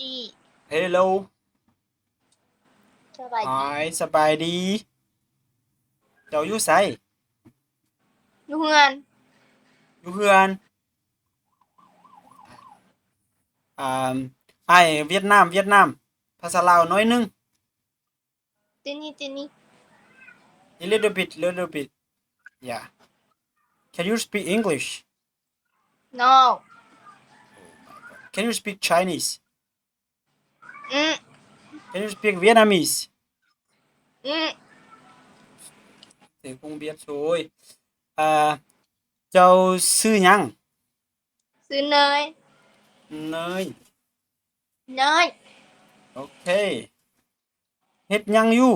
ดี Hello สบายดี Hi สบายดี เจ้าอยู่ไส อยู่เฮือน อยู่เฮือนอ้ายเวียดนามภาษาลาวน้อยหนึง เจนี่ A little bit yeah Can you speak English no Can you speak Chinese อืม Can you speak Vietnamese อืม เสียงคงเบียดโซยเจ้าชื่อหยัง ซื้อเนย เนย เนย โอเคเฮ็ดหยังอยู่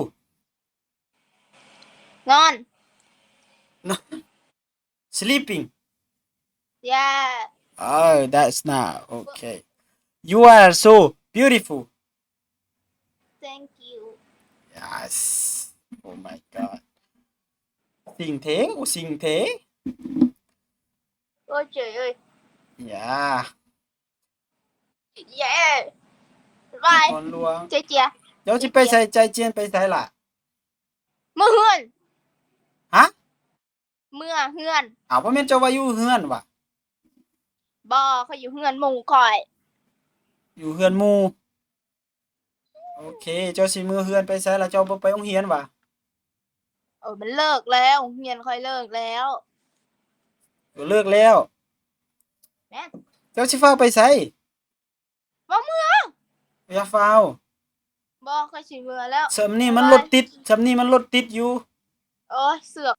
นอน Sleeping yeah Oh that's not okay You are so beautiful thank you Yes Oh my god สิ่งเทโอ้สิ่งเท โอ้เจ๋ยเอ้ย Yeah เย้สบาย คนหลวง เจีย เจ้าสิไปใส่ใจเจียนไปไสล่ะ เมื่อเฮือน ฮะ เมื่อเฮือน อ้าวบ่แม่นเจ้าว่าอยู่เฮือนว่ะ บ่เขาอยู่เฮือนหมู่ข่อย อยู่เฮือนหมู่โอเค เจ้าสิมื้อเฮือนไปไสล่ะเจ้าบ่ไปโรงเรียนว่ะ มันเลิกแล้วเฮียนค่อยเลิกแล้ว เลิกแล้ว แม่น เจ้าสิฟ้าวไปไส บ่เมื่อ อย่าฟ้าว บ่ค่อยสิเมื่อแล้ว ซำนี้มันรถติดอยู่ โอ้ยเสือก